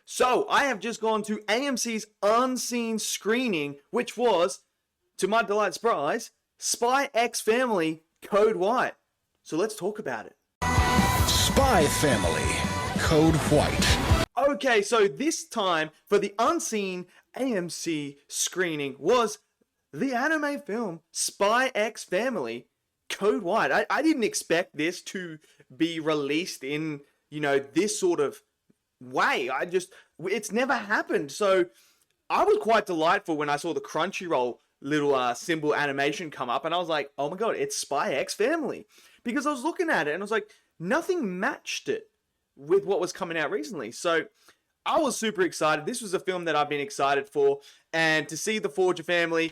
So, I have just gone to AMC's unseen screening, which was, to my delight surprise, Spy X Family Code White. So, let's talk about it. Spy Family Code White. Okay, so this time for the unseen AMC screening was the anime film Spy X Family Code White. I didn't expect this to be released in, this sort of way. It's never happened. So I was quite delightful when I saw the Crunchyroll little symbol animation come up, and I was like, oh my god, it's Spy X Family. Because I was looking at it and I was like, nothing matched it with what was coming out recently. So I was super excited. This was a film that I've been excited for, and to see the Forger family,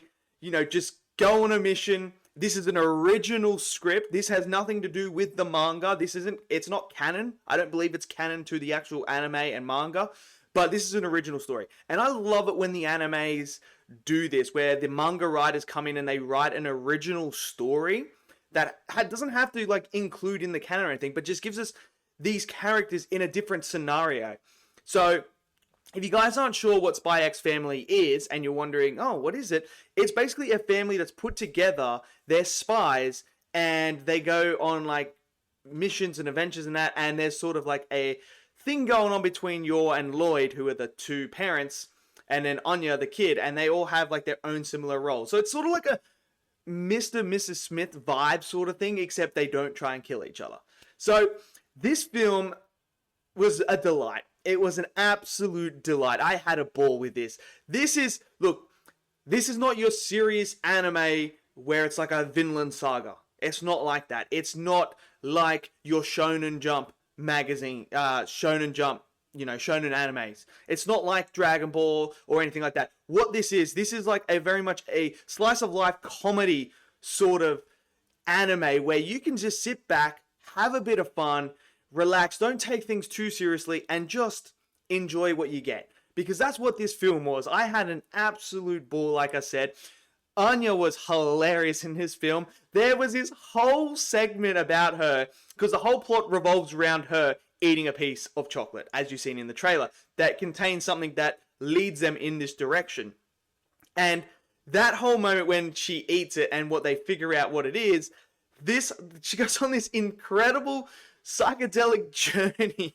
just go on a mission. This is an original script. This has nothing to do with the manga. It's not canon. I don't believe it's canon to the actual anime and manga, but this is an original story. And I love it when the animes do this, where the manga writers come in and they write an original story that doesn't have to include in the canon or anything, but just gives us these characters in a different scenario. So if you guys aren't sure what Spy X Family is, and you're wondering, oh, what is it? It's basically a family that's put together. They're spies, and they go on missions and adventures and that, and there's sort of a thing going on between Yor and Lloyd, who are the two parents, and then Anya, the kid, and they all have their own similar roles. So it's sort of like a Mr. and Mrs. Smith vibe sort of thing, except they don't try and kill each other. So this film was a delight. It was an absolute delight. I had a ball with this. This is not your serious anime where it's like a Vinland Saga. It's not like that. It's not like your Shonen Jump magazine, Shonen Jump, Shonen animes. It's not like Dragon Ball or anything like that. What this is like very much a slice of life comedy sort of anime where you can just sit back, have a bit of fun, relax, don't take things too seriously, and just enjoy what you get. Because that's what this film was. I had an absolute ball, like I said. Anya was hilarious in this film. There was this whole segment about her, because the whole plot revolves around her eating a piece of chocolate, as you've seen in the trailer, that contains something that leads them in this direction. And that whole moment when she eats it and what they figure out what it is, she goes on this incredible psychedelic journey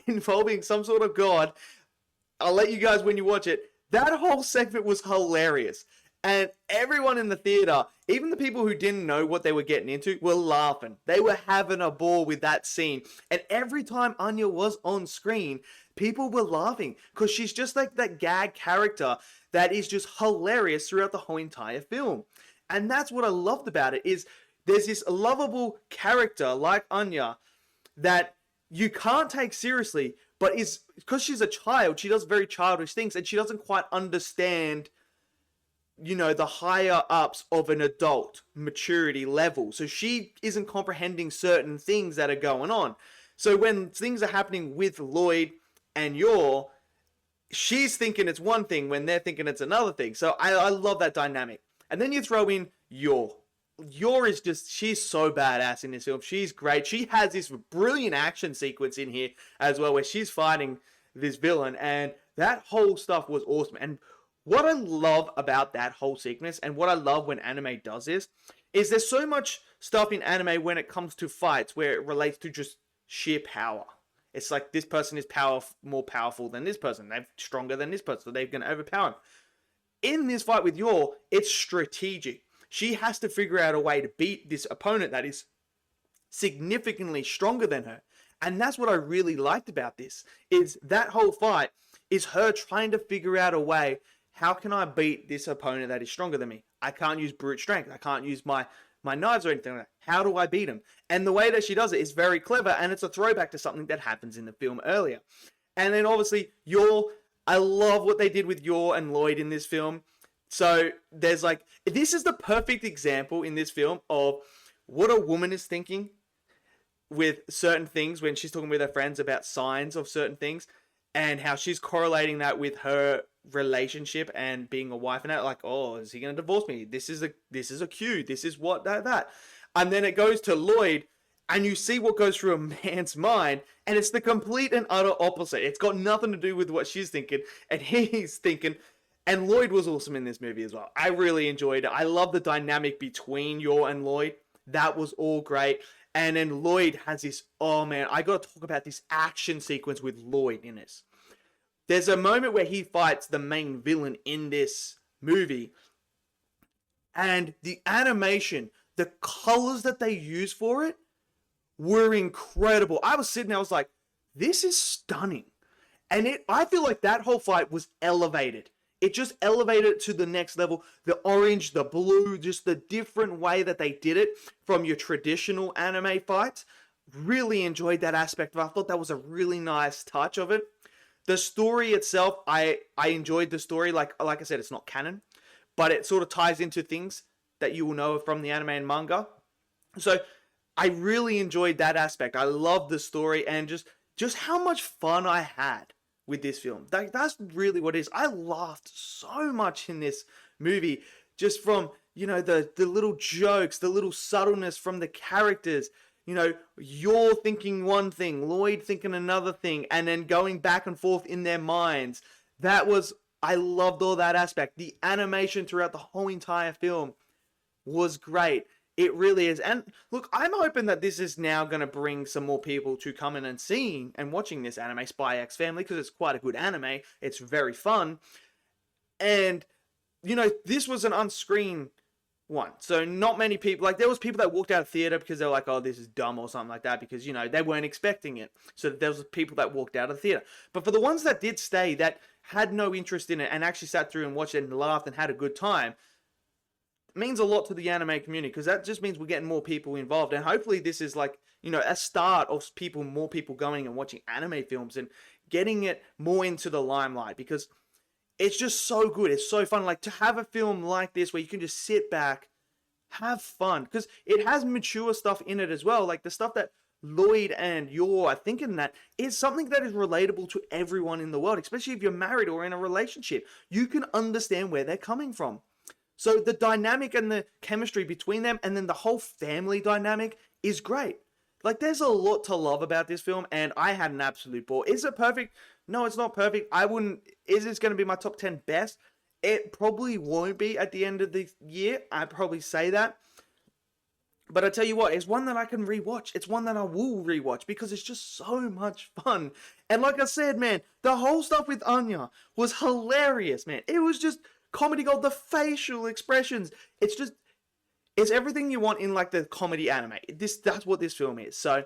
involving some sort of god. I'll let you guys, when you watch it, that whole segment was hilarious. And everyone in the theater, even the people who didn't know what they were getting into, were laughing. They were having a ball with that scene. And every time Anya was on screen, people were laughing, because she's just like that gag character that is just hilarious throughout the whole entire film. And that's what I loved about it, is there's this lovable character like Anya that you can't take seriously, but is, because she's a child, she does very childish things, and she doesn't quite understand, the higher ups of an adult maturity level. So she isn't comprehending certain things that are going on. So when things are happening with Lloyd and Yor, she's thinking it's one thing when they're thinking it's another thing. So I love that dynamic. And then you throw in Yor. Yor is she's so badass in this film. She's great. She has this brilliant action sequence in here as well, where she's fighting this villain, and that whole stuff was awesome. And what I love about that whole sequence, and what I love when anime does this, is there's so much stuff in anime when it comes to fights where it relates to just sheer power. It's like this person is more powerful than this person. They're stronger than this person, so they're going to overpower him. In this fight with Yor, it's strategic. She has to figure out a way to beat this opponent that is significantly stronger than her. And that's what I really liked about this, is that whole fight is her trying to figure out a way, how can I beat this opponent that is stronger than me? I can't use brute strength. I can't use my knives or anything like that. How do I beat him? And the way that she does it is very clever, and it's a throwback to something that happens in the film earlier. And then obviously Yor, I love what they did with Yor and Lloyd in this film. So there's this is the perfect example in this film of what a woman is thinking with certain things when she's talking with her friends about signs of certain things, and how she's correlating that with her relationship and being a wife, and that, oh, is he going to divorce me? This is a cue. This is what that. And then it goes to Lloyd, and you see what goes through a man's mind, and it's the complete and utter opposite. It's got nothing to do with what she's thinking and he's thinking. And Lloyd was awesome in this movie as well. I really enjoyed it. I love the dynamic between Yor and Lloyd. That was all great. And then Lloyd has this, oh man, I gotta talk about this action sequence with Lloyd in this. There's a moment where he fights the main villain in this movie, and the animation, the colors that they use for it were incredible. I was sitting there, I was like, this is stunning. And I feel like that whole fight was elevated. It just elevated it to the next level. The orange, the blue, just the different way that they did it from your traditional anime fights. Really enjoyed that aspect of it. I thought that was a really nice touch of it. The story itself, I enjoyed the story. Like I said, it's not canon, but it sort of ties into things that you will know from the anime and manga. So I really enjoyed that aspect. I loved the story and just how much fun I had with this film. That's really what it is. I laughed so much in this movie, just from, you know, the little jokes, the little subtleness from the characters. You know, you're thinking one thing, Lloyd thinking another thing, and then going back and forth in their minds. I loved all that aspect. The animation throughout the whole entire film was great. It really is. And look, I'm hoping that this is now going to bring some more people to come in and seeing and watching this anime, Spy X Family, because it's quite a good anime. It's very fun. And, you know, this was an unscreened one. So not many people, like there was people that walked out of theater because they were like, oh, this is dumb or something like that, because, you know, they weren't expecting it. So there was people that walked out of the theater. But for the ones that did stay, that had no interest in it and actually sat through and watched it and laughed and had a good time, means a lot to the anime community, because that just means we're getting more people involved. And hopefully this is like, you know, a start of more people going and watching anime films and getting it more into the limelight, because it's just so good. It's so fun. Like to have a film like this where you can just sit back, have fun, because it has mature stuff in it as well. Like the stuff that Lloyd and Yor are thinking that is something that is relatable to everyone in the world, especially if you're married or in a relationship. You can understand where they're coming from. So the dynamic and the chemistry between them, and then the whole family dynamic, is great. Like there's a lot to love about this film, and I had an absolute ball. Is it perfect? No, it's not perfect. Is this going to be my top 10 best? It probably won't be at the end of the year. I'd probably say that. But I tell you what, it's one that I can rewatch. It's one that I will rewatch because it's just so much fun. And like I said, man, the whole stuff with Anya was hilarious, man. It was just comedy gold. The facial expressions. It's everything you want in like the comedy anime. That's what this film is. So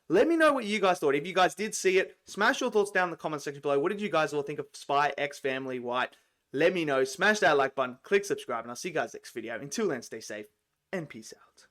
let me know what you guys thought. If you guys did see it, smash your thoughts down in the comment section below. What did you guys all think of Spy X Family White? Let me know. Smash that like button, click subscribe, and I'll see you guys next video. Until then, stay safe and peace out.